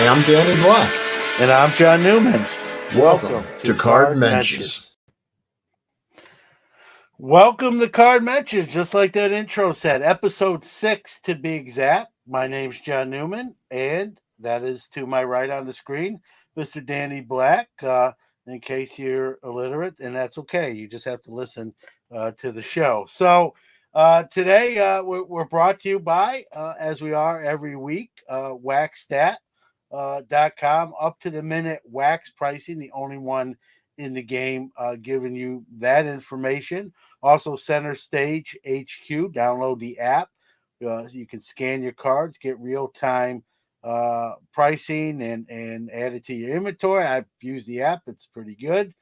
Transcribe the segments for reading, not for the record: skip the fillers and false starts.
I'm Danny Black. And I'm John Newman. Welcome to Card Mensches. Welcome to Card Mensches, just like that intro said. Episode 6 to be exact. My name's John Newman, and that is to my right on the screen, Mr. Danny Black. In case you're illiterate, and that's okay. You just have to listen to the show. So today we're brought to you by, as we are every week, WaxStat.com, up to the minute wax pricing, the only one in the game giving you that information. Also, Center Stage HQ, download the app. You can scan your cards, get real-time pricing, and add it to your inventory. I've used the app. It's pretty good.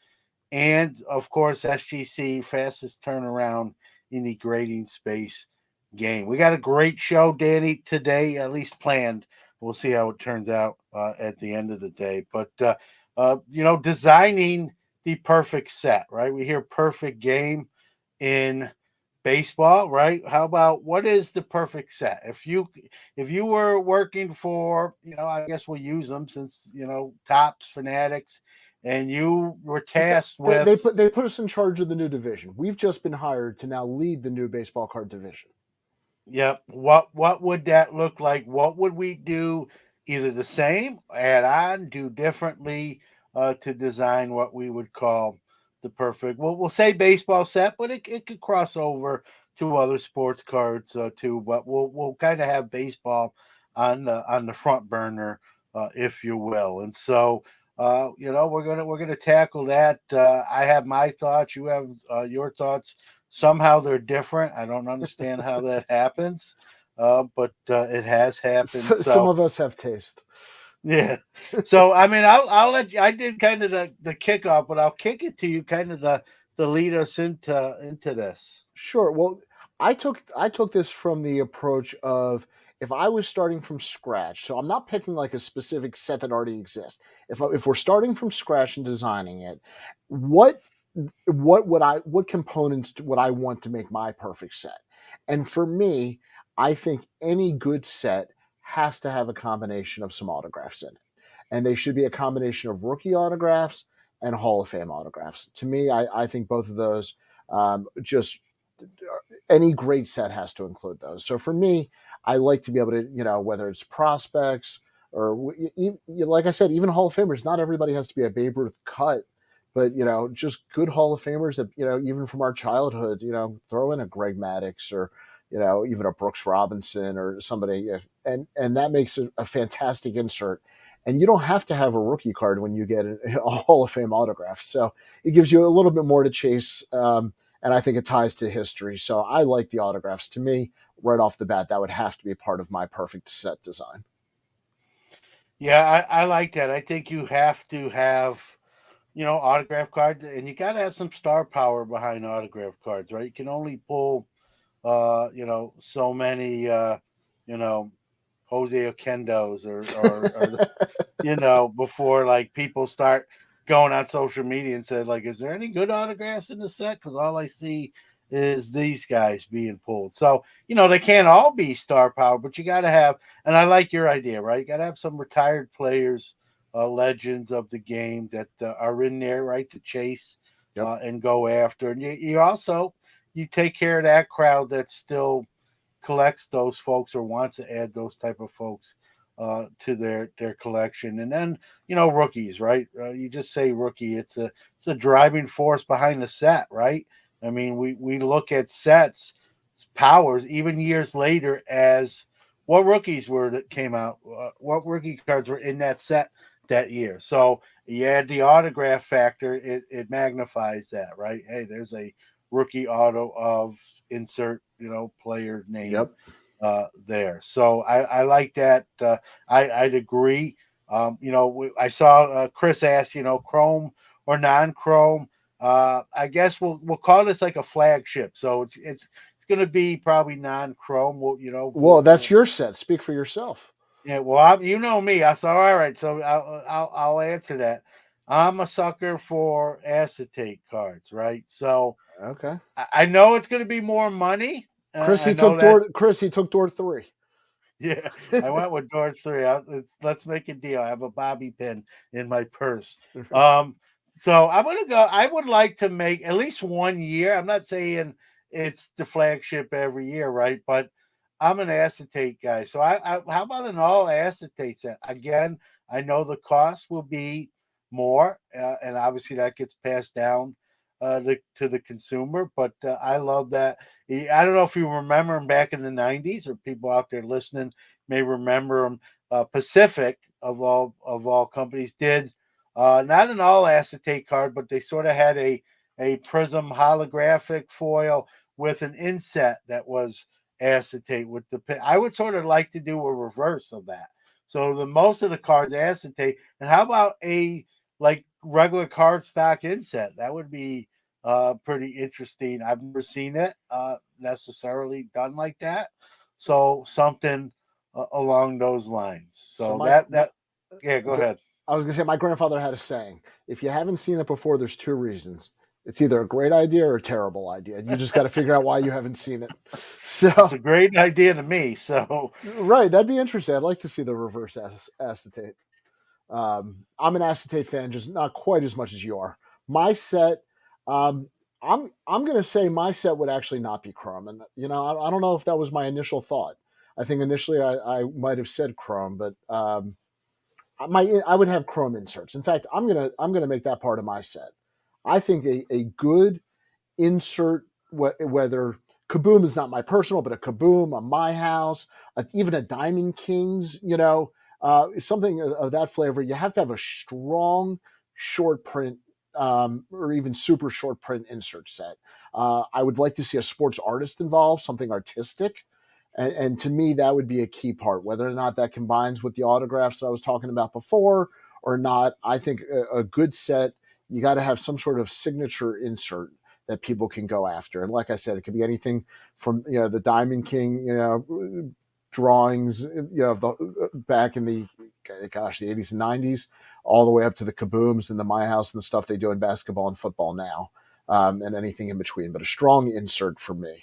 And, of course, SGC, fastest turnaround in the grading space game. We got a great show, Danny, today, at least planned. We'll see how it turns out at the end of the day. But, designing the perfect set, right? We hear perfect game in baseball, right? How about what is the perfect set? If you were working for, I guess we'll use them since, Tops, Fanatics, and you were tasked with they put us in charge of the new division. We've just been hired to now lead the new baseball card division. Yep. What would that look like? What would we do? Either the same, add on, do differently to design what we would call the perfect. Well, we'll say baseball set, but it could cross over to other sports cards too. But we'll kind of have baseball on the front burner, if you will. And so we're gonna tackle that. I have my thoughts. You have your thoughts. Somehow they're different. I don't understand how that happens, but it has happened. So, some of us have taste. Yeah. So I mean, I'll let you. I did kind of the kickoff, but I'll kick it to you, kind of the lead us into this. Sure. Well, I took this from the approach of if I was starting from scratch. So I'm not picking like a specific set that already exists. If we're starting from scratch and designing it, what components would I want to make my perfect set? And for me, I think any good set has to have a combination of some autographs in it. And they should be a combination of rookie autographs and Hall of Fame autographs. To me, I think both of those, just any great set has to include those. So for me, I like to be able to, whether it's prospects or, like I said, even Hall of Famers, not everybody has to be a Babe Ruth cut. But, just good Hall of Famers that, even from our childhood, throw in a Greg Maddux or, even a Brooks Robinson or somebody. And that makes it a fantastic insert. And you don't have to have a rookie card when you get a Hall of Fame autograph. So it gives you a little bit more to chase. And I think it ties to history. So I like the autographs. To me, right off the bat, that would have to be part of my perfect set design. Yeah, I like that. I think you have to have autograph cards, and you got to have some star power behind autograph cards, right? You can only pull, so many, Jose Oquendos or before like people start going on social media and said like, is there any good autographs in the set? Because all I see is these guys being pulled. So, they can't all be star power, but you got to have, and I like your idea, right? You got to have some retired players, legends of the game that are in there, right, to chase and go after. And you also, you take care of that crowd that still collects those folks or wants to add those type of folks to their collection. And then, rookies, right? You just say rookie. It's a driving force behind the set, right? I mean, we look at sets, powers, even years later as what rookies were that came out, what rookie cards were in that set that year. So you add the autograph factor, it magnifies that, right? Hey, there's a rookie auto of insert, player name there. So I like that. I'd agree. I saw Chris ask, chrome or non-chrome. I guess we'll call this like a flagship. So it's going to be probably non-chrome. Well, that's your set. Speak for yourself. Yeah, well, you know me. I said, all right. So I'll answer that. I'm a sucker for acetate cards, right? So okay, I know it's going to be more money. Chris, he took door 3. Yeah, I went with door three. Let's make a deal. I have a bobby pin in my purse. Um, so I'm gonna go. I would like to make at least 1 year. I'm not saying it's the flagship every year, right? But I'm an acetate guy. So how about an all acetate set? Again, I know the cost will be more, and obviously that gets passed down to the consumer. But I love that. I don't know if you remember him back in the '90s, or people out there listening may remember him. Pacific of all companies did not an all acetate card, but they sort of had a prism holographic foil with an inset that was acetate with the pin. I would sort of like to do a reverse of that. So the most of the cards acetate, and how about a like regular card stock inset? That would be pretty interesting. I've never seen it necessarily done like that. So something along those lines. So So my, my yeah, go ahead. I was going to say, my grandfather had a saying: if you haven't seen it before, there's two reasons. It's either a great idea or a terrible idea. You just got to figure out why you haven't seen it. So It's a great idea to me. So right, that'd be interesting. I'd like to see the reverse acetate. I'm an acetate fan, just not quite as much as you are. My set, um, I'm going to say my set would actually not be chrome, and I don't know if that was my initial thought. I think initially I might have said chrome, but I would have chrome inserts. In fact, I'm gonna make that part of my set. I think a good insert, whether Kaboom is not my personal, but a Kaboom, a My House, even a Diamond Kings, something of that flavor. You have to have a strong short print, or even super short print insert set. I would like to see a sports artist involved, something artistic. And to me, that would be a key part. Whether or not that combines with the autographs that I was talking about before or not, I think a good set, you got to have some sort of signature insert that people can go after. And like I said, it could be anything from the Diamond King drawings back in the the '80s and '90s, all the way up to the Kabooms and the My House and the stuff they do in basketball and football now, and anything in between. But a strong insert for me.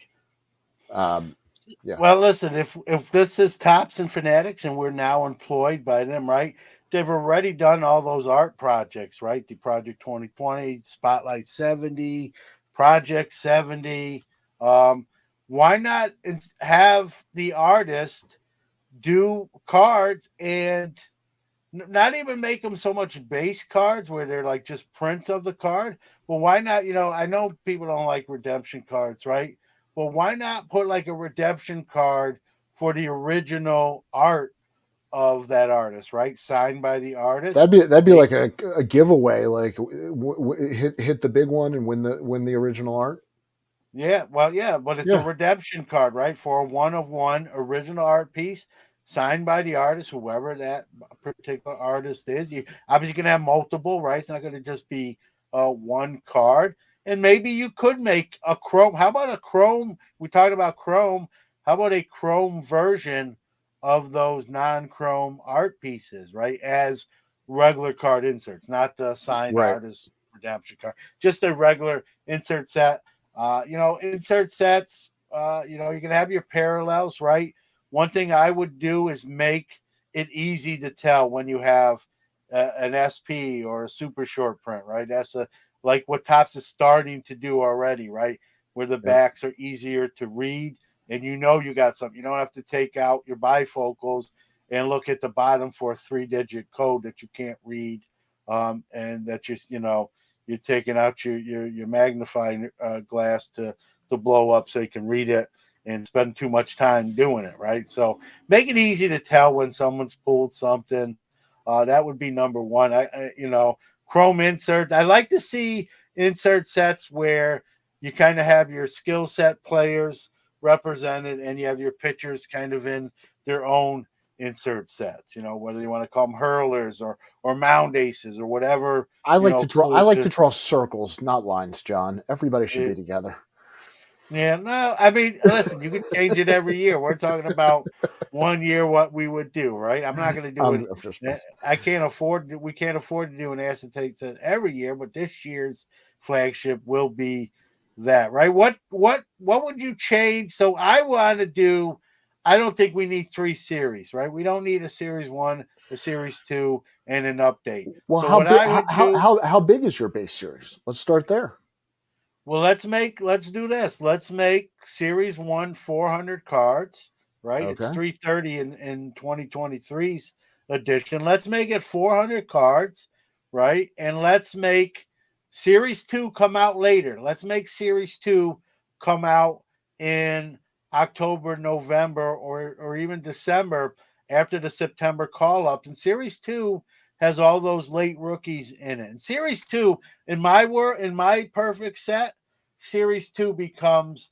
Yeah. well, listen, if this is Tops and Fanatics and we're now employed by them, right? They've already done all those art projects, right? The Project 2020, Spotlight 70, Project 70. Um, why not have the artist do cards and not even make them so much base cards where they're like just prints of the card. Well, why not? I know people don't like redemption cards, right? Well, why not put like a redemption card for the original art of that artist, right? Signed by the artist. That'd be Make like a giveaway, like hit the big one and win the original art. Yeah, well, yeah, but it's a Yeah, redemption card, right? For a one of one original art piece signed by the artist, whoever that particular artist is. You obviously can have multiple, right? It's not going to just be one card. And maybe you could make a chrome. How about a chrome? We talked about chrome. How about a chrome version of those non-chrome art pieces, right? As regular card inserts, not the signed right. artist redemption card, just a regular insert set. Insert sets, you can have your parallels, right? One thing I would do is make it easy to tell when you have an SP or a super short print, right? That's like what Topps is starting to do already, right? Where the Yep. backs are easier to read and you got something. You don't have to take out your bifocals and look at the bottom for a 3-digit code that you can't read, and that you're taking out your magnifying glass to blow up so you can read it and spend too much time doing it, right? So make it easy to tell when someone's pulled something. That would be number one. Chrome inserts. I like to see insert sets where you kind of have your skill set players represented and you have your pitchers kind of in their own insert sets. Whether you want to call them hurlers or mound aces or whatever. I Cool like to to draw circles, not lines, John. Everybody should be it. together. Yeah, no, I mean, listen, you can change it every year. We're talking about 1 year what we would do, right? I'm not going to do it. I'm just I can't afford. We can't afford to do an acetate set every year, but this year's flagship will be that, right? What would you change? So I want to do I don't think we need 3 series, right? We don't need a series 1, a series 2, and an update. Well, So what I would do, how big is your base series? Let's start there. well, let's do this. Let's make series 1 400 cards, right? It's Okay. 330 in 2023's edition. Let's make it 400 cards, right? And let's make series 2 come out later. Let's make series 2 come out in October, November, or even December after the September call ups. And series 2 has all those late rookies in it. And series 2, in my perfect set, series 2 becomes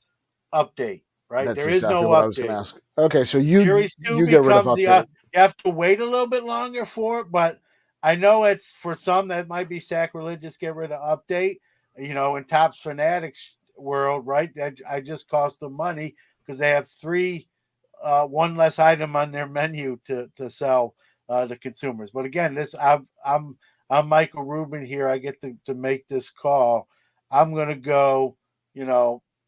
update, right? That's There is exactly no what I was going to update. ask. Okay, so Series 2 you get rid of becomes update. you have to wait a little bit longer for it, but I know it's for some that might be sacrilegious, get rid of update, in Topps Fanatics world, right? I just cost them money because they have 3 one less item on their menu to sell to consumers. But again, I'm Michael Rubin here. I get to make this call. I'm gonna go,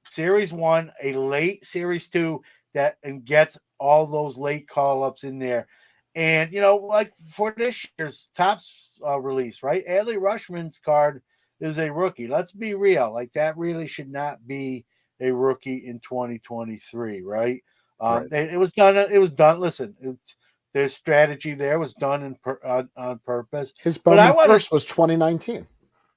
series 1, a late series 2 that and gets all those late call ups in there. And like for this year's Topps release, right? Adley Rushman's card is a rookie. Let's be real. Like that really should not be a rookie in 2023, right? Right. It was done. It was done. Listen, their strategy there was done on purpose. His But I Bowman want first to, was 2019.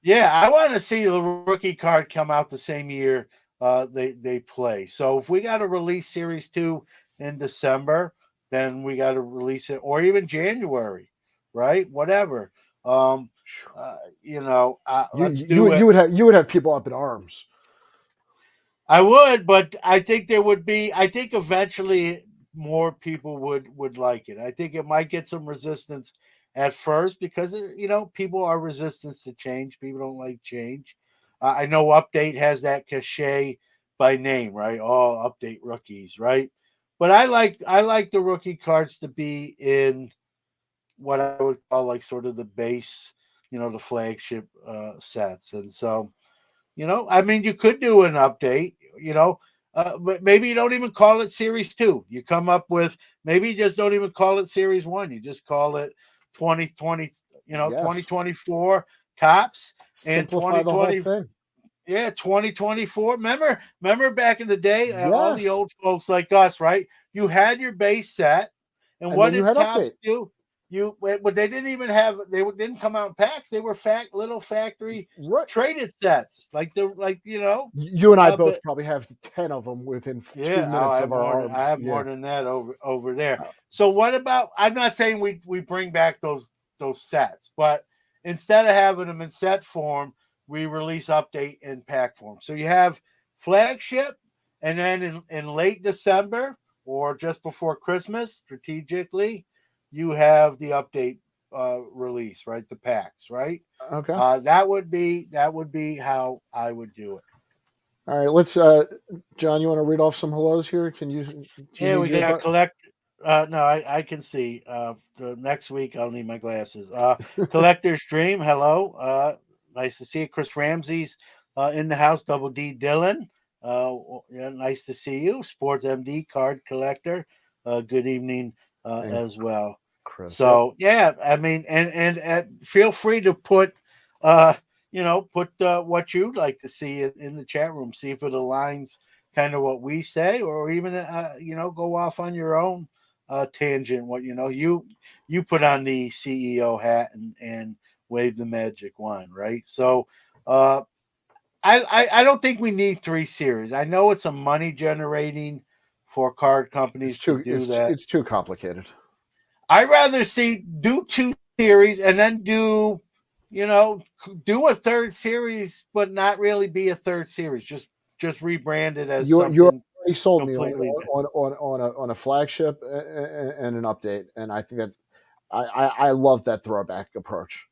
yeah, I want to see the rookie card come out the same year they play. So if we got to release Series 2 in December, then we got to release it, or even January, right? Whatever. Let's do it. You would have people up in arms. I would, but I think there would be. I think eventually more people would like it. I think it might get some resistance at first because people are resistant to change. People don't like change. I know Update has that cachet by name, right? All Update rookies, right? But I like the rookie cards to be in what I would call like sort of the base, the flagship sets, and so. I mean, you could do an update, but maybe you don't even call it Series 2. You come up with maybe you just don't even call it Series 1. You just call it 2020, Yes. 2024 tops and Simplify the whole 2020. thing. Yeah, 2024. Remember back in the day, all the Yes. old folks like us, right? You had your base set, and And what then you did had Topps update. do? But they didn't even didn't come out in packs. They were little factory Right. traded sets, You and I both But probably have 10 of them within 2 yeah, minutes I of have our more. I arms. have Yeah. more than that over there. Uh, So what about? I'm not saying we bring back those sets, but instead of having them in set form, we release update in pack form. So you have flagship, and then in late December or just before Christmas, strategically, you have the update release, right? The packs, right? Okay. That would be how I would do it. All right. Let's John, you want to read off some hellos here? Do you Yeah, need we your got butt? collect. No, I can see. The next week I'll need my glasses. Collector's Dream. Hello. Nice to see you. Chris Ramsey's in the house. Double D Dylan. Yeah, nice to see you. Sports MD card collector. Good evening And as well. Chris. Yep. So yeah, I mean, and feel free to put uh put what you'd like to see in the chat room. See if it aligns kind of what we say, or even go off on your own tangent. What you put on the CEO hat and wave the magic wand, right? So I don't think we need 3 series. I know it's a money generating for card companies to do that. It's too complicated. I'd rather do 2 series and then do a third series, but not really be a third series. Just rebrand it as You something already sold me completely. on a flagship and an update, and I think that I love that throwback approach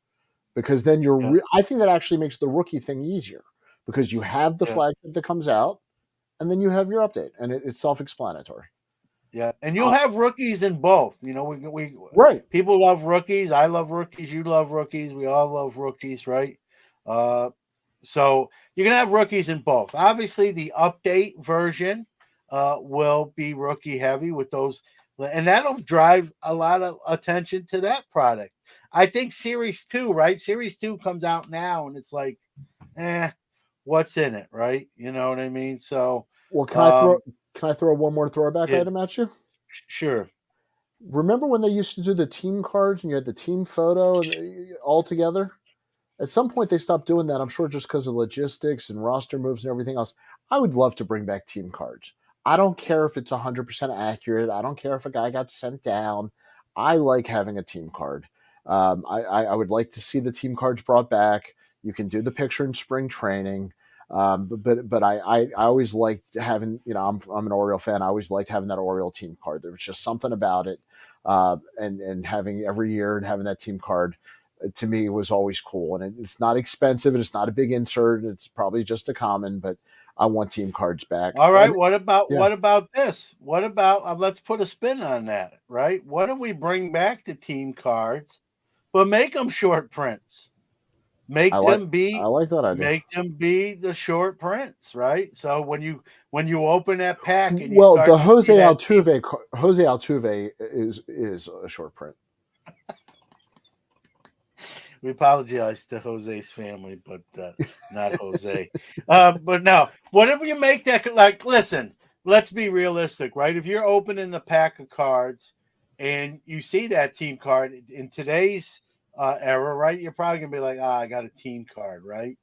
because then Yeah, I think that actually makes the rookie thing easier because you have the yeah, flagship that comes out, and then you have your update, and it's self-explanatory. yeah. And you'll have rookies in both. We Right. people love rookies. I love rookies. You love rookies. We all love rookies, right? So you can have rookies in both. Obviously, the update version will be rookie heavy with those, and that'll drive a lot of attention to that product. I think Series 2, right? Series 2 comes out now, and it's like, eh, what's in it, right? You know what I mean? So, Well, um, can I throw one more throwback yeah, item at you? sure. Remember when they used to do the team cards and you had the team photo all together? At some point, they stopped doing that. I'm sure just because of logistics and roster moves and everything else. I would love to bring back team cards. I don't care if it's 100% accurate. I don't care if a guy got sent down. I like having a team card. I would like to see the team cards brought back. You can do the picture in spring training. But I always liked having, I'm an Oriole fan. I always liked having that Oriole team card. There was just something about it. And having every year and having that team card to me was always cool. And it's not expensive and it's not a big insert. It's probably just a common, but I want team cards back. All right. And yeah, What about this? What about let's put a spin on that, right? What do we bring back the team cards, but make them short prints? I Make like them I be like that idea. make them be the short prints, right? So when you open that pack and you Well, start the to see that team, Jose Altuve is a short print. we apologize to Jose's family, but not Jose. But no, whatever you make that, like, listen, let's be realistic, right? If you're opening the pack of cards and you see that team card in today's era, right? You're probably gonna be like, I got a team card, right?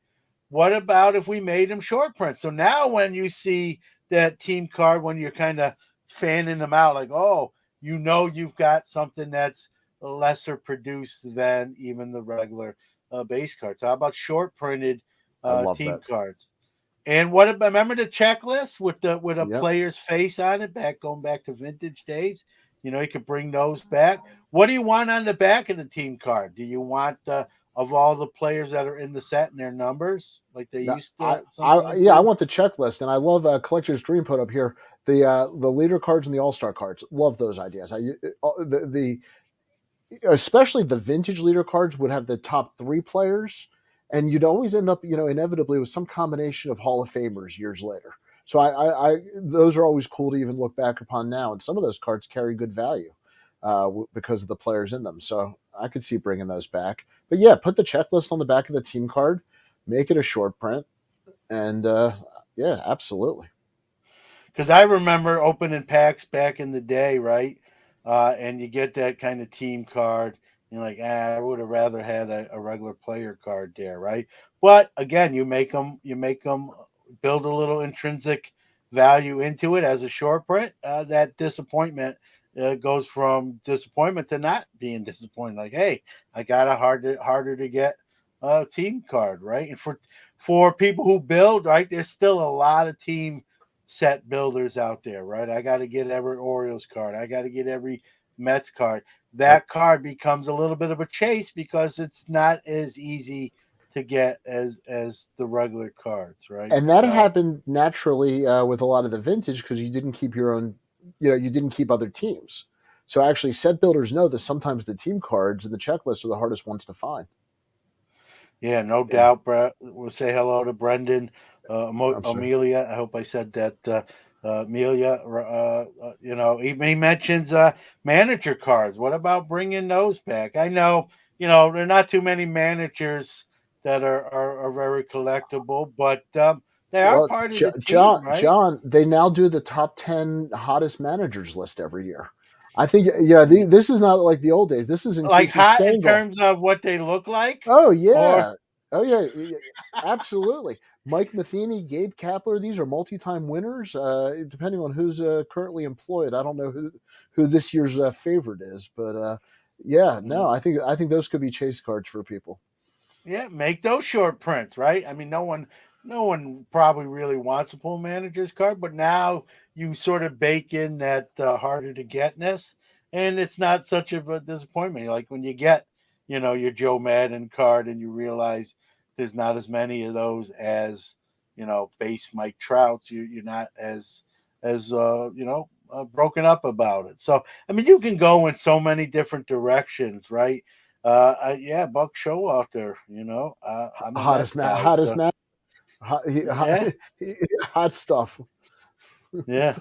What about if we made them short print? So now when you see that team card, when you're kind of fanning them out, like, oh, you've got something that's lesser produced than even the regular base cards. How about short printed I love team that. cards? And what about, remember the checklist with a Yep. player's face on it, going back to vintage days? You could bring those back. What do you want on the back of the team card? Do you want of all the players that are in the set and their numbers, like they No, used to sometimes I do? want the checklist, and I love Collector's Dream put up here the leader cards and the All Star cards. Love those ideas. The especially the vintage leader cards would have the top three players, and you'd always end up, inevitably with some combination of Hall of Famers years later. So those are always cool to even look back upon now, and some of those cards carry good value because of the players in them. So I could see bringing those back. But yeah, put the checklist on the back of the team card, make it a short print, and yeah, absolutely. Because I remember opening packs back in the day, right? And you get that kind of team card. You're like, I would have rather had a regular player card there, right? But again, you make them build a little intrinsic value into it as a short print. That disappointment goes from disappointment to not being disappointed. Like, hey, I got a harder to get team card, right? And for people who build, right, there's still a lot of team set builders out there, right? I got to get every Orioles card. I got to get every Mets card. Yep. That card becomes a little bit of a chase because it's not as easy to get as the regular cards, right? And that So happened naturally with a lot of the vintage because you didn't keep your own, you didn't keep other teams. So actually, set builders know that sometimes the team cards and the checklists are the hardest ones to find. yeah, no Yeah, doubt, Brett. We'll say hello to Brendan, I'm sorry. Amelia. I hope I said that. Amelia, he mentions manager cards. What about bringing those back? I know, there are not too many managers that are very collectible, but they are Well, part of the team, right? John, they now do the top 10 hottest managers list every year. I think, this is not like the old days. This is in Like Casey hot in Stengel. terms of what they look like, Oh or yeah, oh yeah, absolutely. Mike Matheny, Gabe Kapler, these are multi-time winners. Depending on who's currently employed, I don't know who this year's favorite is, but yeah, no, I think those could be chase cards for people. yeah, make those short prints, right? I mean, no one probably really wants a pool manager's card, but now you sort of bake in that harder to getness, and it's not such of a disappointment. Like when you get, your Joe Madden card, and you realize there's not as many of those as base Mike Trouts. You're not as broken up about it. So I mean, you can go in so many different directions, right? Yeah, Buck Show out there. I'm a Mets guy, Hottest so man, hot, yeah, hot stuff. yeah.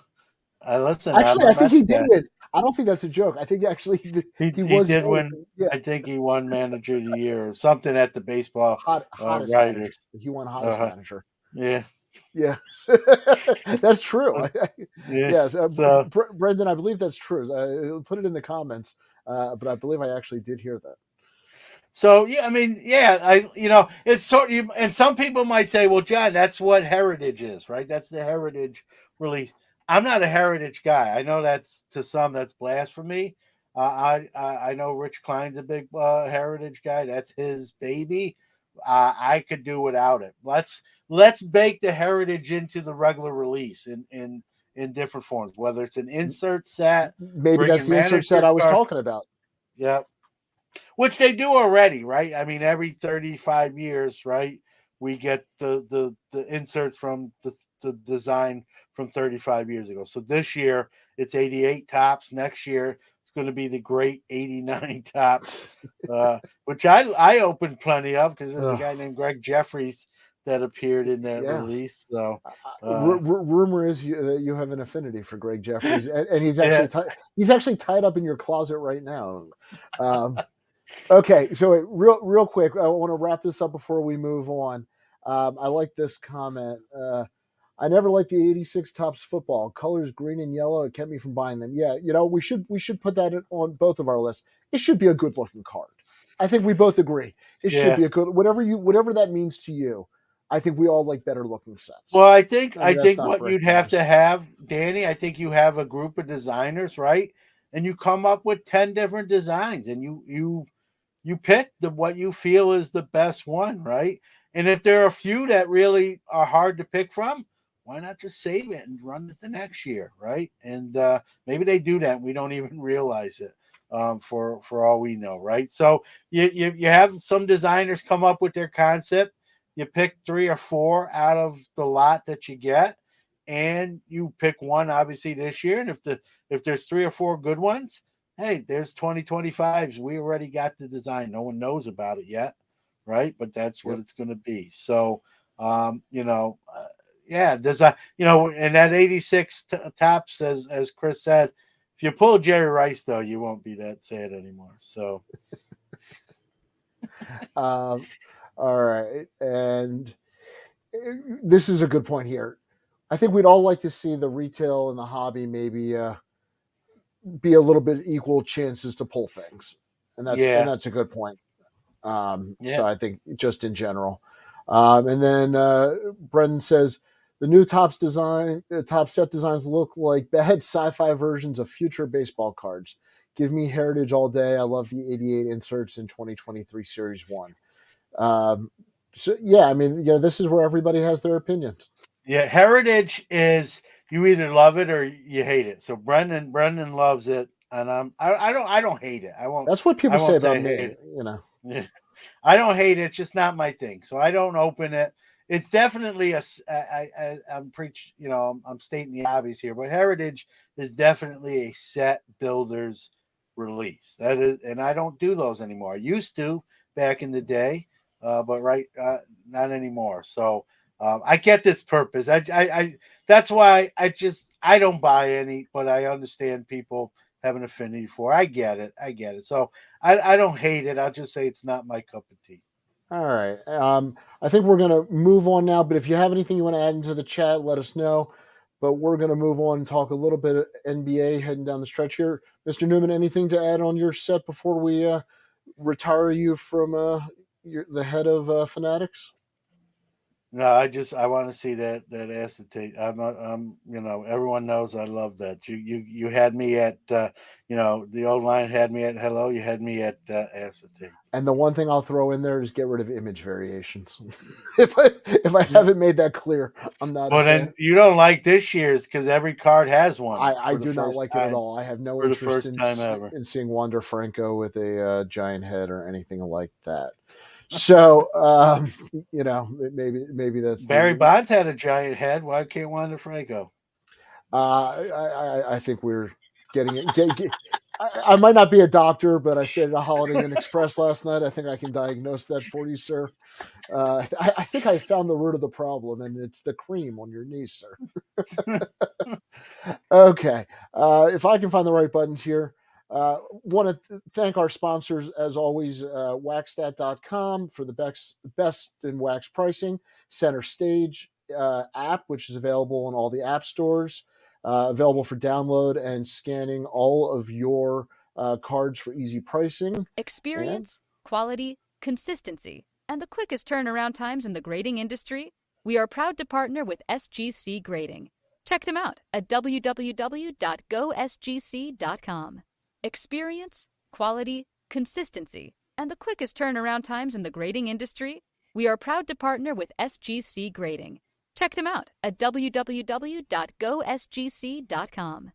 listen. Actually, I'm a I think he Mets did guy. win. I don't think that's a joke. I think actually He he was did voted. win. Yeah, I think he won Manager of the Year or something at the baseball hottest manager. writers. He won hottest Uh-huh. manager. Yeah. Yes, that's true. Yeah. Yes, So Brendan, I believe that's true. Put it in the comments. But I believe I actually did hear that. yeah, I mean, yeah, it's sort of, and some people might say, well, John, that's what heritage is, right? That's the heritage release. I'm not a heritage guy. I know that's to some that's blasphemy. I know Rich Klein's a big heritage guy. That's his baby. I could do without it. Let's bake the heritage into the regular release in different forms, whether it's an insert set, Maybe that's bringing the insert set manager I was card. talking about. Yeah, which they do already, right? I mean, every 35 years, right? We get the inserts from the design from 35 years ago. So this year it's 88 tops. Next year it's going to be the great 89 tops, which I opened plenty of because there's a guy named Greg Jeffries that appeared in that Yeah. release. So Rumor is that you have an affinity for Greg Jeffries, and he's yeah. actually he's actually tied up in your closet right now. Okay, so real quick, I want to wrap this up before we move on. I like this comment. I never liked the '86 Topps football colors, green and yellow. It kept me from buying them. Yeah, we should put that on both of our lists. It should be a good looking card. I think we both agree. It should be a good whatever that means to you. I think we all like better looking sets. Well, I think that's not what for you'd have to have, Danny, I think you have a group of designers, right? And you come up with 10 different designs and you pick what you feel is the best one, right? And if there are a few that really are hard to pick from, why not just save it and run it the next year, right? And maybe they do that and we don't even realize it, for all we know, right? So you have some designers come up with their concept. You pick 3 or 4 out of the lot that you get, and you pick one obviously this year. And if there's 3 or 4 good ones, hey, there's 2025s. We already got the design. No one knows about it yet, right? But that's what it's going to be. So, yeah, design. And that 86 tops, as Chris said, if you pull Jerry Rice, though, you won't be that sad anymore. So, all right, and this is a good point here. I think we'd all like to see the retail and the hobby maybe be a little bit equal chances to pull things, and that's a good point. So I think just in general, and then Brendan says the new top set designs look like bad sci-fi versions of future baseball cards. Give me heritage all day. I love the 88 inserts in 2023 Series 1. So yeah, I mean, this is where everybody has their opinions. Yeah, heritage is you either love it or you hate it. So Brendan loves it, and I don't hate it. I won't. That's what people say about me. Yeah. I don't hate it. It's just not my thing. So I don't open it. It's definitely I'm stating the obvious here, but heritage is definitely a set builder's release. That is, and I don't do those anymore. I used to back in the day, but not anymore. So I get this purpose. I that's why I don't buy any, but I understand people have an affinity for. I get it. So I don't hate it. I'll just say it's not my cup of tea. All right. I think we're going to move on now, but if you have anything you want to add into the chat, let us know. But we're going to move on and talk a little bit of NBA heading down the stretch here. Mr. Newman, anything to add on your set before we retire you from the head of Fanatics? No, I want to see that acetate. Everyone knows I love that. You had me at the old line had me at hello. You had me at acetate. And the one thing I'll throw in there is get rid of image variations. if I haven't made that clear, I'm not. But then you don't like this year's because every card has one. I do not like it at all. I have no interest in seeing Wander Franco with a giant head or anything like that. So maybe that's Barry Bonds had a giant head. Why can't Wander Franco? I think we're getting it. I might not be a doctor, but I stayed at a Holiday Inn Express last night. I think I can diagnose that for you, sir. I think I found the root of the problem, and it's the cream on your knees, sir. Okay. If I can find the right buttons here, want to thank our sponsors, as always, waxstat.com for the best in wax pricing, Center Stage app, which is available in all the app stores, available for download and scanning all of your cards for easy pricing. Experience, quality, consistency, and the quickest turnaround times in the grading industry. We are proud to partner with SGC Grading. Check them out at www.gosgc.com. Experience, quality, consistency, and the quickest turnaround times in the grading industry. We are proud to partner with SGC Grading. Check them out at www.gosgc.com.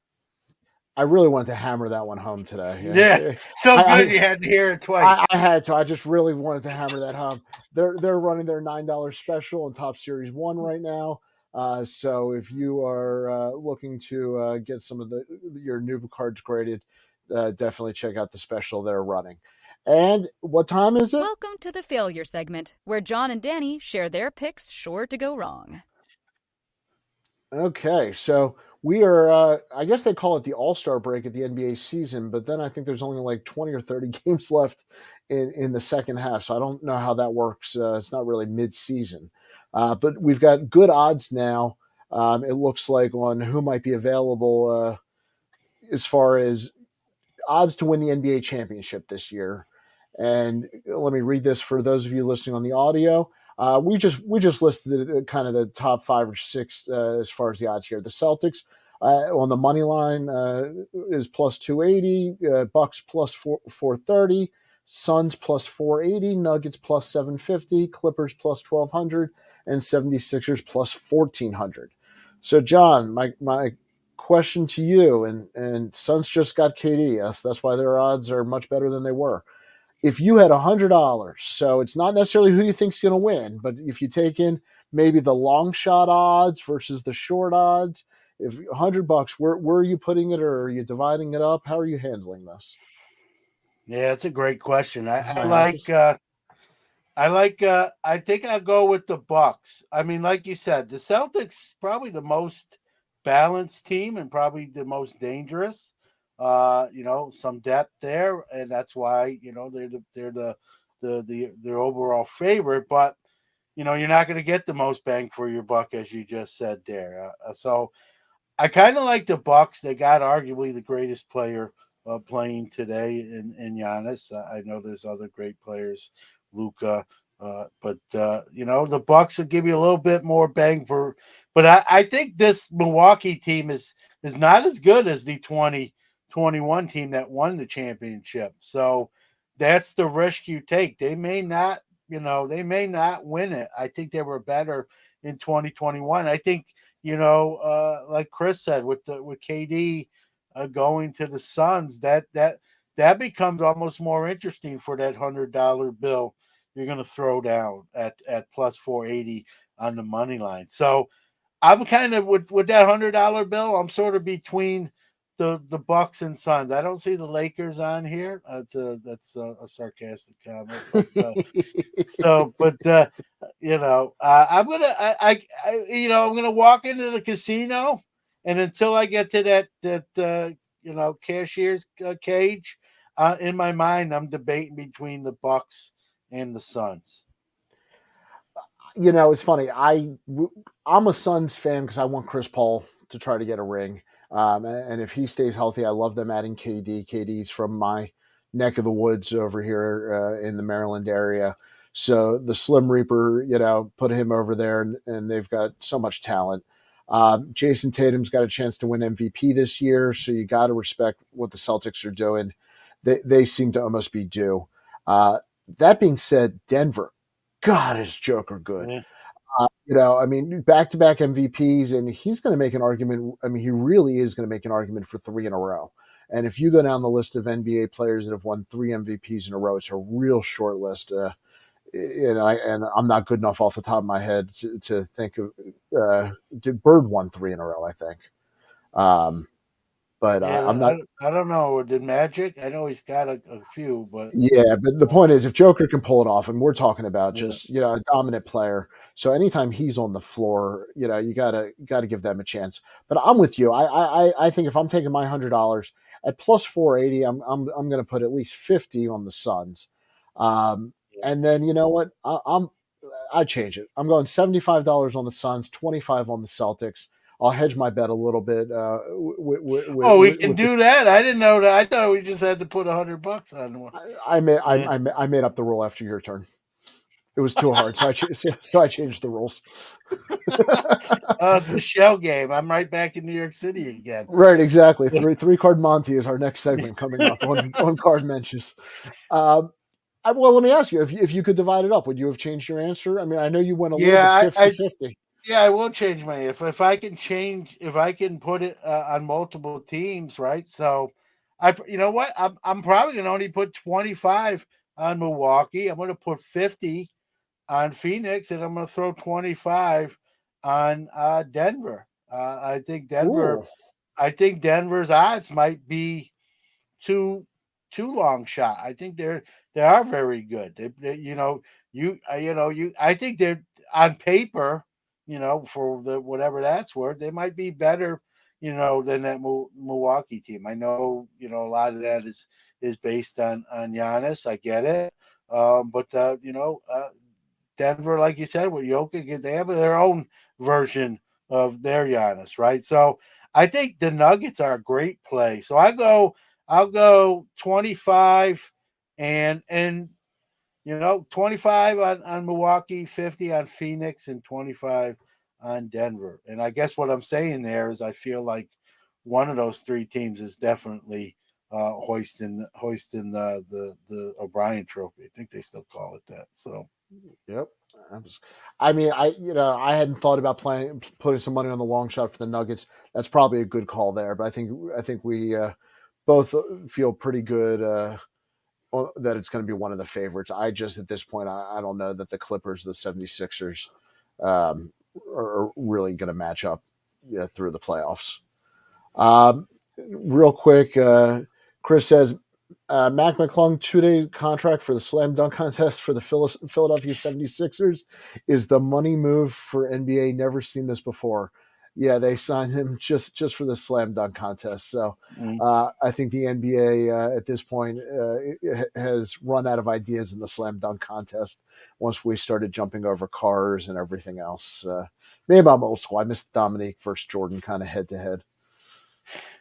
I really wanted to hammer that one home today. Yeah, so good you had to hear it twice. I had to. I just really wanted to hammer that home. They're running their $9 special on Top Series 1 right now. So if you are looking to get some of your new cards graded, definitely check out the special they're running. And what time is it? Welcome to the failure segment, where John and Danny share their picks sure to go wrong. Okay, so we are, I guess they call it the All-Star break at the NBA season, but then I think there's only like 20 or 30 games left in the second half, so I don't know how that works. It's not really mid-season. But we've got good odds now, it looks like, on who might be available as far as odds to win the NBA championship this year. And let me read this for those of you listening on the audio. We just listed kind of the top 5 or 6 as far as the odds here. The Celtics on the money line is plus 280, Bucks plus 430, Suns plus 480, Nuggets plus 750, Clippers plus 1200, and 76ers plus 1400. So, John, my question to you, and Suns just got KD. That's why their odds are much better than they were. If you had $100, so it's not necessarily who you think's going to win, but if you take in maybe the long shot odds versus the short odds, if $100, where are you putting it, or are you dividing it up? How are you handling this? Yeah, it's a great question. I think I'll go with the Bucks. I mean, like you said, the Celtics probably the most balanced team and probably the most dangerous. Some depth there, and that's why they're the overall favorite. But you're not going to get the most bang for your buck, as you just said there. So I kind of like the Bucks. They got arguably the greatest player playing today in Giannis. I know there's other great players, Luka, but the Bucks will give you a little bit more bang for. But I think this Milwaukee team is not as good as the 2021 team that won the championship. So that's the risk you take. They may not, win it. I think they were better in 2021. I think, like Chris said, with KD going to the Suns, that becomes almost more interesting for that $100 bill you're going to throw down at plus 480 on the money line. So I'm kind of with that $100 bill. I'm sort of between the Bucks and Suns. I don't see the Lakers on here. That's a sarcastic comment. I'm gonna walk into the casino, and until I get to that cashier's cage, in my mind, I'm debating between the Bucks and the Suns. It's funny. I'm a Suns fan because I want Chris Paul to try to get a ring. And if he stays healthy, I love them adding KD. KD's from my neck of the woods over here in the Maryland area. So the Slim Reaper, put him over there, and they've got so much talent. Jason Tatum's got a chance to win MVP this year, so you got to respect what the Celtics are doing. They seem to almost be due. That being said, Denver, God, is Joker good. Yeah. Back-to-back MVPs, and he's going to make an argument. I mean, he really is going to make an argument for 3 in a row. And if you go down the list of NBA players that have won 3 MVPs in a row, it's a real short list. And I'm not good enough off the top of my head to think of. Did Bird won 3 in a row? I think. But Yeah, I'm not. I don't know. Did Magic? I know he's got a few, but Yeah, but the point is, if Joker can pull it off, and we're talking about yeah, just a dominant player, so anytime he's on the floor, you gotta give them a chance. But I'm with you. I think if I'm taking my $100 at plus 480, I'm going to put at least 50 on the Suns, yeah. and then you know what? I change it. I'm going $75 on the Suns, 25 on the Celtics. I'll hedge my bet a little bit Oh, we can with the do that. I didn't know that. I thought we just had to put $100 on one. Yeah. I made up the rule after your turn. It was too hard, so I changed the rules. Oh, it's a shell game. I'm right back in New York City again. Right, exactly. Three card Monty is our next segment coming up on card Mensches. Well, let me ask you, if you could divide it up, would you have changed your answer? I mean, I know you went a little bit Yeah, 50-50. yeah, I will change my if I can change if I can put it on multiple teams, right? So, you know what? I'm probably gonna only put 25 on Milwaukee. I'm gonna put 50 on Phoenix, and I'm gonna throw 25 on Denver. I think Denver. Ooh, I think Denver's odds might be too too long shot. I think they are very good. You know you I think they're on paper, for the whatever that's worth, they might be better, than that Milwaukee team. I know, a lot of that is based on Giannis. I get it, but Denver, like you said, with Jokic, they have their own version of their Giannis, right? So I think the Nuggets are a great play. So I'll go 25 and 25 on Milwaukee, 50 on Phoenix, and 25 on Denver. And I guess what I'm saying there is I feel like one of those three teams is definitely hoisting the O'Brien Trophy. I think they still call it that. So yep. I mean, I hadn't thought about putting some money on the long shot for the Nuggets. That's probably a good call there. But I think we both feel pretty good that it's going to be one of the favorites. I just at this point, I don't know that the Clippers, the 76ers, are really going to match up through the playoffs. Real quick, Chris says Mac McClung 2-day contract for the slam dunk contest for the Philadelphia 76ers is the money move for NBA. Never seen this before. Yeah, they signed him just for the slam dunk contest. So mm. I think the NBA at this point has run out of ideas in the slam dunk contest once we started jumping over cars and everything else. Maybe I'm old school. I missed Dominique versus Jordan kind of head to head.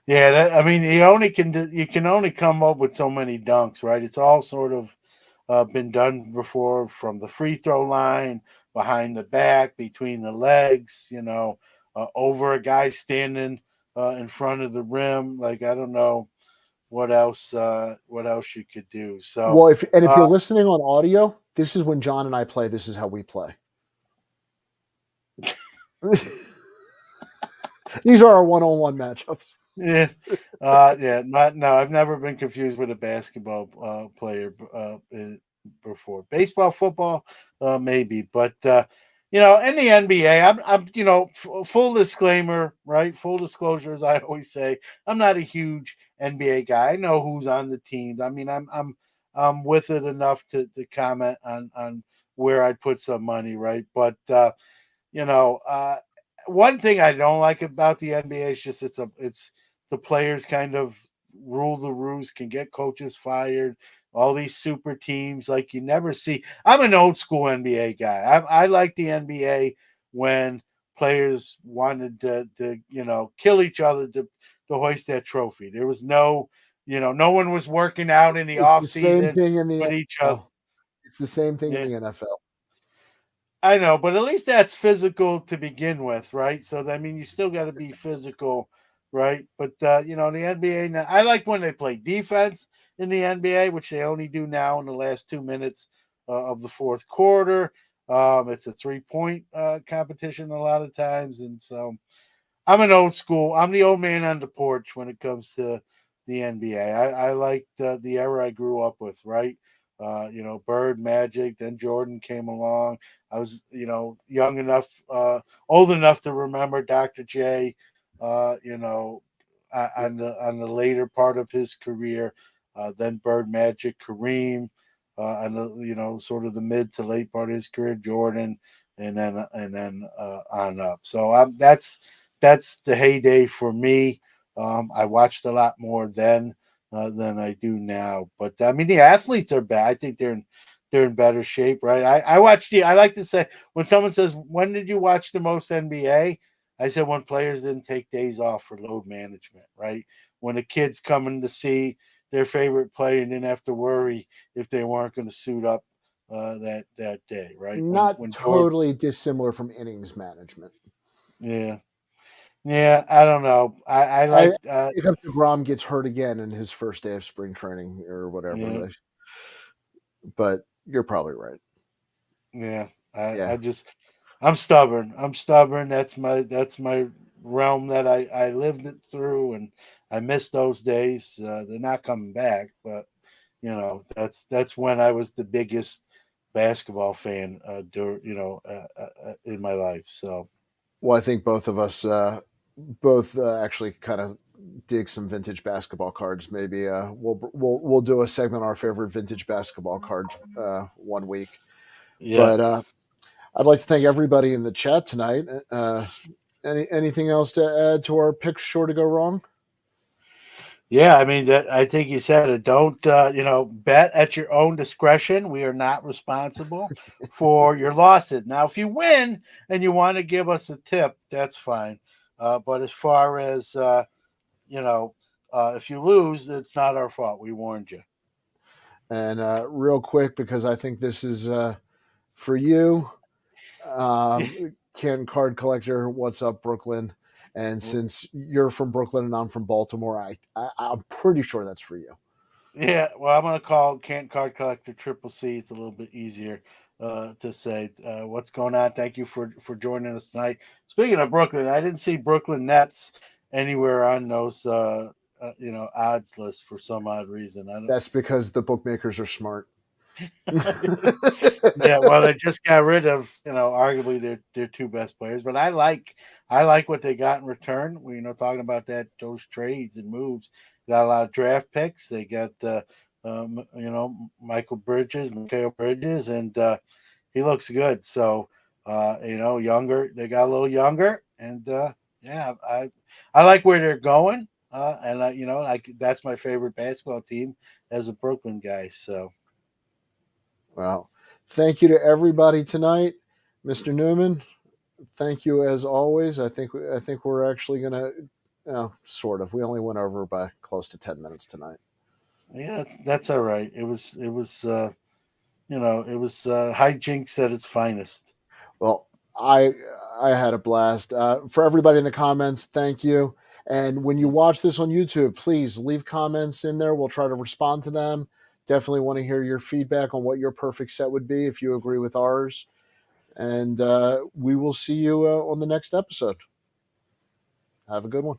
Yeah, I mean, you can only come up with so many dunks, right? It's all sort of been done before, from the free throw line, behind the back, between the legs, over a guy standing in front of the rim. Like, I don't know what else you could do. So, Well, if uh, you're listening on audio, this is when John and I play. This is how we play. These are our one-on-one matchups. yeah, yeah, no, I've never been confused with a basketball player before. Baseball, football, maybe, but in the NBA, I'm full disclaimer, right? Full disclosure, as I always say, I'm not a huge NBA guy. I know who's on the teams. I mean, I'm with it enough to comment on where I'd put some money, right? But you know, one thing I don't like about the NBA is just it's the players kind of rule the roost, can get coaches fired. All these super teams, like you never see. I'm an old school NBA guy. I like the NBA when players wanted to kill each other to hoist that trophy. There was no one was working out in the It's off the same season thing in the with each other. NFL. It's the same thing in Yeah. the NFL. I know, but at least that's physical to begin with, right? So I mean, you still got to be physical, right? But the NBA now, I like when they play defense in the NBA, which they only do now in the last 2 minutes of the fourth quarter. It's a 3-point competition a lot of times, and so I'm an old school. I'm the old man on the porch when it comes to the NBA. I like the era I grew up with, right? Bird, Magic, then Jordan came along. I was, young enough, old enough to remember Dr. J, uh, you know, on the later part of his career. Then Bird, Magic, Kareem, on the sort of the mid to late part of his career, Jordan, and then on up. So that's the heyday for me. I watched a lot more then than I do now. But I mean, the athletes are bad. I think they're in better shape, right? I watched I like to say, when someone says, "When did you watch the most NBA?" I said when players didn't take days off for load management, right? When the kids coming to see their favorite player and didn't have to worry if they weren't going to suit up that day, right? Not When Jordan, totally dissimilar from innings management. yeah, yeah, I don't know. I I like Jacob deGrom gets hurt again in his first day of spring training or whatever. yeah, But you're probably right. yeah. Yeah. I'm stubborn. I'm stubborn. That's my realm that I lived it through, and I miss those days. They're not coming back, but that's when I was the biggest basketball fan in my life. So Well, I think both of us both actually kind of dig some vintage basketball cards. Maybe we'll do a segment on our favorite vintage basketball cards one week. yeah, But I'd like to thank everybody in the chat tonight. Anything else to add to our picks sure to go wrong? yeah. I mean, I think you said it. Don't bet at your own discretion. We are not responsible for your losses. Now, if you win and you want to give us a tip, that's fine. But as far as if you lose, it's not our fault. We warned you. And real quick, because I think this is for you, Ken Card Collector, what's up, Brooklyn? And since you're from Brooklyn and I'm from Baltimore, I'm pretty sure that's for you. Yeah, well, I'm gonna call Can't Card Collector Triple C. It's a little bit easier to say. What's going on? Thank you for joining us tonight. Speaking of Brooklyn, I didn't see Brooklyn Nets anywhere on those odds list for some odd reason. I don't. That's because the bookmakers are smart. Yeah, well, they just got rid of arguably their two best players, but I like what they got in return. We talking about those trades and moves. Got a lot of draft picks. They got Mikal Bridges, and he looks good. So younger. They got a little younger, and yeah, I like where they're going. And like that's my favorite basketball team as a Brooklyn guy. So. Well, thank you to everybody tonight, Mr. Newman. Thank you as always. I think we're actually gonna, sort of. We only went over by close to 10 minutes tonight. Yeah, that's all right. It was hijinks at its finest. Well, I had a blast. For everybody in the comments, thank you. And when you watch this on YouTube, please leave comments in there. We'll try to respond to them. Definitely want to hear your feedback on what your perfect set would be if you agree with ours. And we will see you on the next episode. Have a good one.